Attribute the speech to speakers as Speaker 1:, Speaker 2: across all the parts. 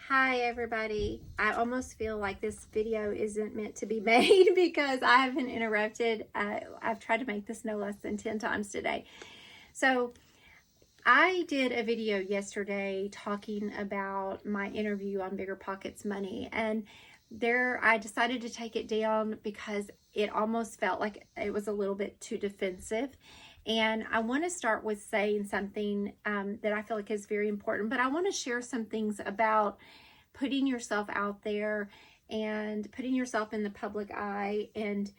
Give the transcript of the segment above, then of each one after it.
Speaker 1: Hi everybody. I almost feel like this video isn't meant to be made because I have been interrupted. I've tried to make this no less than 10 times today. So I did a video yesterday talking about my interview on BiggerPockets Money, and there I decided to take it down because it almost felt like it was a little bit too defensive. And I want to start with saying something that I feel like is very important, but I want to share some things about putting yourself out there and putting yourself in the public eye, and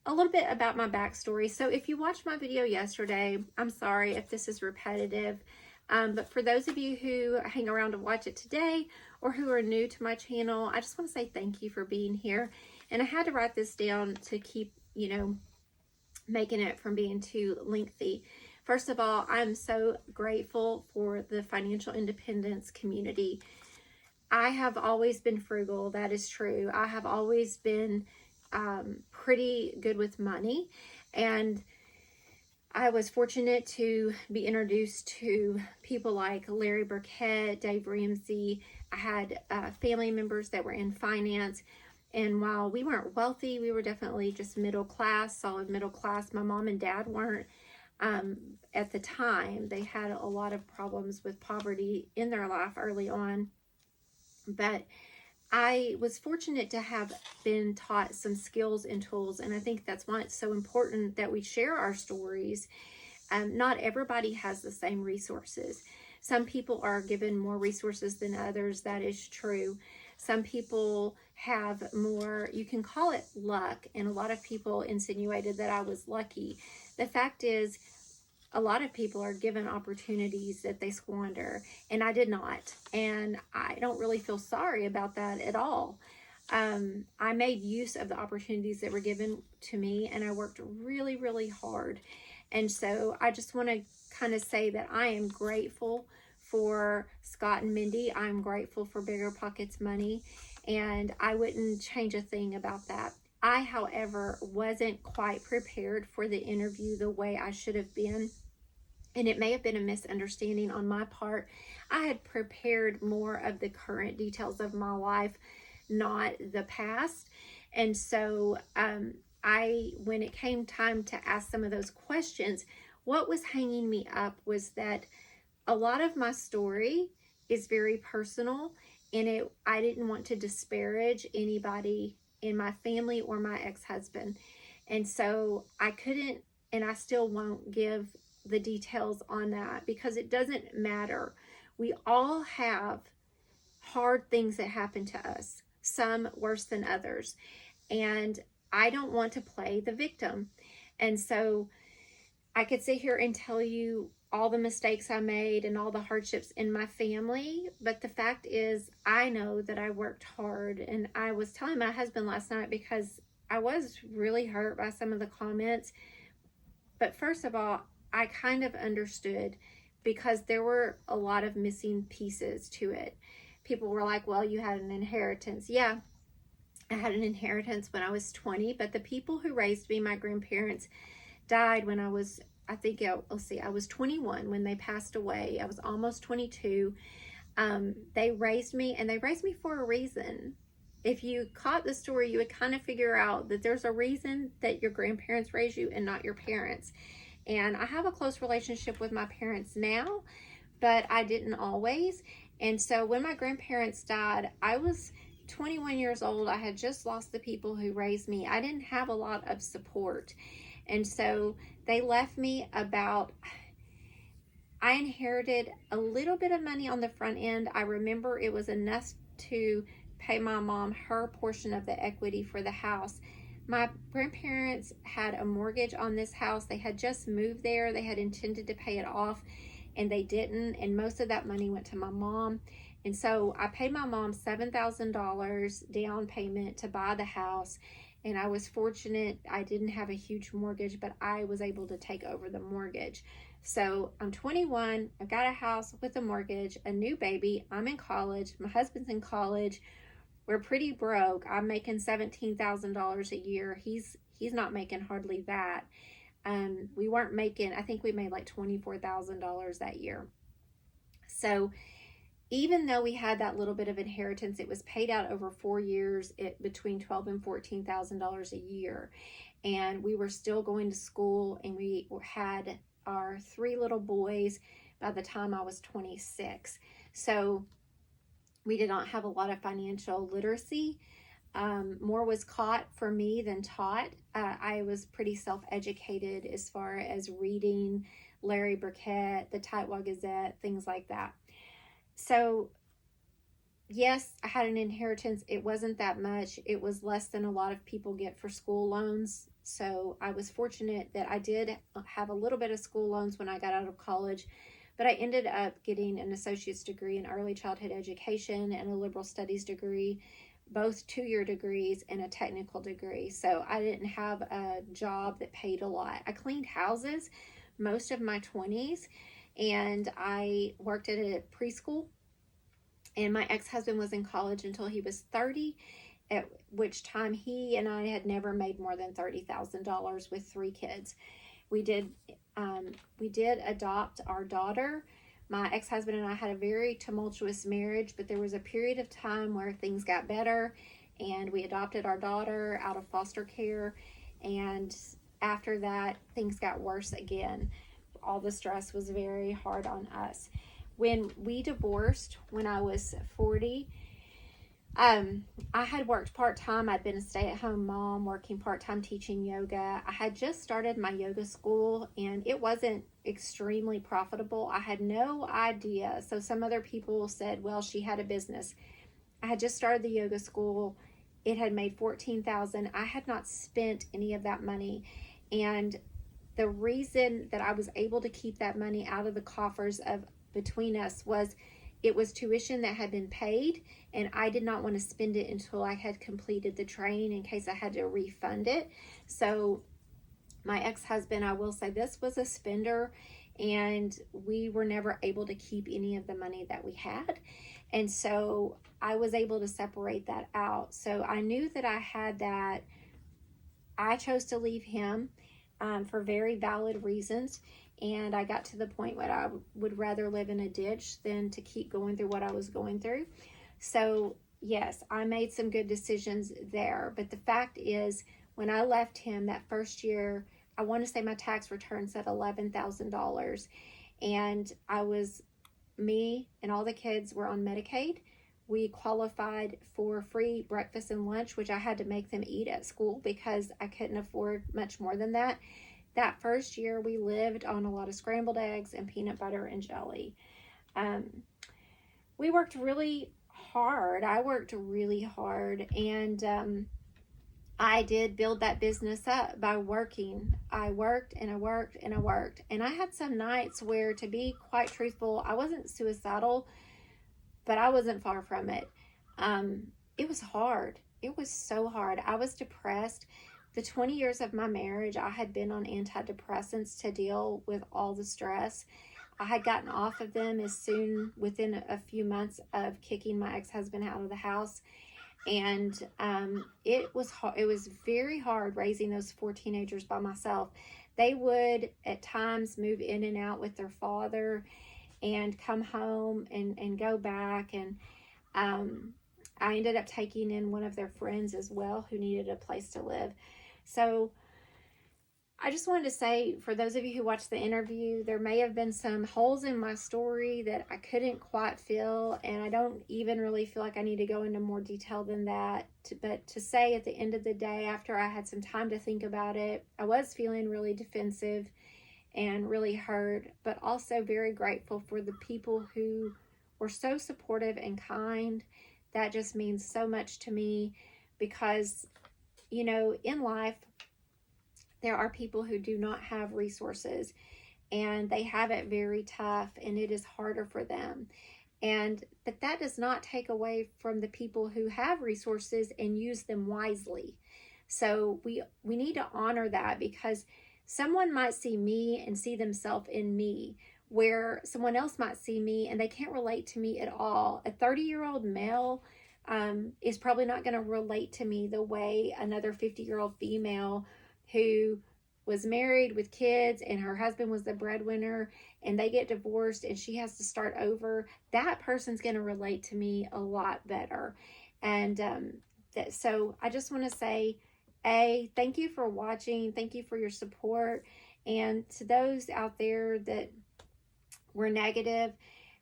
Speaker 1: a little bit about my backstory. So if you watched my video yesterday, I'm sorry if this is repetitive, but for those of you who hang around to watch it today or who are new to my channel, I just want to say thank you for being here. And I had to write this down to keep, making it from being too lengthy. First of all, I'm so grateful for the financial independence community. I have always been frugal. That is true. I have always been pretty good with money, and I was fortunate to be introduced to people like Larry Burkett, Dave Ramsey. I had family members that were in finance, and while we weren't wealthy, we were definitely just middle class, solid middle class. My mom and dad weren't at the time. They had a lot of problems with poverty in their life early on, but I was fortunate to have been taught some skills and tools, and I think that's why it's so important that we share our stories. Not everybody has the same resources. Some people are given more resources than others. That is true. Some people have more, you can call it luck, and a lot of people insinuated that I was lucky. The fact is, a lot of people are given opportunities that they squander, and I did not. And I don't really feel sorry about that at all. I made use of the opportunities that were given to me, and I worked really, really hard. And so I just want to kind of say that I am grateful for Scott and Mindy. I'm grateful for BiggerPockets Money, and I wouldn't change a thing about that. I, however, wasn't quite prepared for the interview the way I should have been. And it may have been a misunderstanding on my part. I had prepared more of the current details of my life, not the past. And so when it came time to ask some of those questions, what was hanging me up was that a lot of my story is very personal, and I didn't want to disparage anybody in my family or my ex-husband. And so I couldn't, and I still won't give the details on that because it doesn't matter. We all have hard things that happen to us, some worse than others. And I don't want to play the victim. And so I could sit here and tell you all the mistakes I made and all the hardships in my family, but the fact is I know that I worked hard. And I was telling my husband last night because I was really hurt by some of the comments. But first of all, I kind of understood because there were a lot of missing pieces to it. People were like, well, you had an inheritance. Yeah, I had an inheritance when I was 20, but the people who raised me, my grandparents, died when I was, I was 21 when they passed away. I was almost 22. They raised me, and they raised me for a reason. If you caught the story, you would kind of figure out that there's a reason that your grandparents raised you and not your parents. And I have a close relationship with my parents now, but I didn't always. And so when my grandparents died, I was 21 years old. I had just lost the people who raised me. I didn't have a lot of support. And so they left me I inherited a little bit of money on the front end. I remember it was enough to pay my mom her portion of the equity for the house. My grandparents had a mortgage on this house. They had just moved there. They had intended to pay it off, and they didn't. And most of that money went to my mom. And so I paid my mom $7,000 down payment to buy the house. And I was fortunate. I didn't have a huge mortgage, but I was able to take over the mortgage. So I'm 21. I've got a house with a mortgage, a new baby. I'm in college. My husband's in college. We're pretty broke. I'm making $17,000 a year. He's not making hardly that. We weren't making, I think we made like $24,000 that year. So even though we had that little bit of inheritance, it was paid out over 4 years between $12,000 and $14,000 a year. And we were still going to school, and we had our 3 little boys by the time I was 26. So we did not have a lot of financial literacy. More was caught for me than taught. I was pretty self-educated as far as reading Larry Burkett, the Tightwad Gazette, things like that. So yes, I had an inheritance. It wasn't that much. It was less than a lot of people get for school loans. So I was fortunate that I did have a little bit of school loans when I got out of college, but I ended up getting an associate's degree in early childhood education and a liberal studies degree, both 2-year degrees and a technical degree. So I didn't have a job that paid a lot. I cleaned houses most of my 20s, and I worked at a preschool, and my ex-husband was in college until he was 30, at which time he and I had never made more than $30,000 with 3 kids. We did adopt our daughter. My ex-husband and I had a very tumultuous marriage, but there was a period of time where things got better, and we adopted our daughter out of foster care. And after that, things got worse again. All the stress was very hard on us. When we divorced, when I was 40, I had worked part-time. I'd been a stay-at-home mom, working part-time teaching yoga. I had just started my yoga school, and it wasn't extremely profitable. I had no idea. So some other people said, well, she had a business. I had just started the yoga school. It had made $14,000. I had not spent any of that money. And the reason that I was able to keep that money out of the coffers of between us was it was tuition that had been paid, and I did not want to spend it until I had completed the training in case I had to refund it. So my ex-husband, I will say, this was a spender, and we were never able to keep any of the money that we had. And so I was able to separate that out. So I knew that I had that. I chose to leave him for very valid reasons. And I got to the point where I would rather live in a ditch than to keep going through what I was going through. So yes, I made some good decisions there. But the fact is, when I left him that first year, I want to say my tax return said $11,000. And me and all the kids were on Medicaid. We qualified for free breakfast and lunch, which I had to make them eat at school because I couldn't afford much more than that. That first year, we lived on a lot of scrambled eggs and peanut butter and jelly. We worked really hard. I worked really hard, and I did build that business up by working. I worked and I worked and I worked. And I had some nights where, to be quite truthful, I wasn't suicidal, but I wasn't far from it. It was hard. It was so hard. I was depressed. The 20 years of my marriage, I had been on antidepressants to deal with all the stress. I had gotten off of them within a few months of kicking my ex-husband out of the house. And it was very hard raising those 4 teenagers by myself. They would at times move in and out with their father and come home and go back. And I ended up taking in one of their friends as well who needed a place to live. So I just wanted to say, for those of you who watched the interview, there may have been some holes in my story that I couldn't quite fill, and I don't even really feel like I need to go into more detail than that. But to say, at the end of the day, after I had some time to think about it, I was feeling really defensive and really hurt, but also very grateful for the people who were so supportive and kind. That just means so much to me because, you know, in life, there are people who do not have resources, and they have it very tough, and it is harder for them. But that does not take away from the people who have resources and use them wisely. So we need to honor that, because someone might see me and see themselves in me, where someone else might see me and they can't relate to me at all. A 30-year-old male is probably not going to relate to me the way another 50-year-old female who was married with kids and her husband was the breadwinner and they get divorced and she has to start over, that person's going to relate to me a lot better. And so I just want to say, thank you for watching. Thank you for your support. And to those out there that were negative,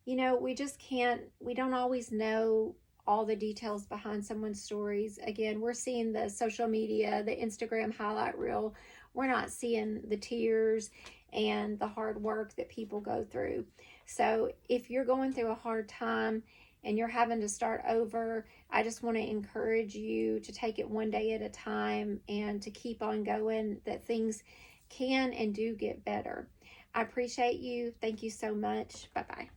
Speaker 1: you know, we don't always know all the details behind someone's stories. Again, we're seeing the social media, the Instagram highlight reel. We're not seeing the tears and the hard work that people go through. So if you're going through a hard time and you're having to start over, I just want to encourage you to take it one day at a time and to keep on going, that things can and do get better. I appreciate you. Thank you so much. Bye-bye.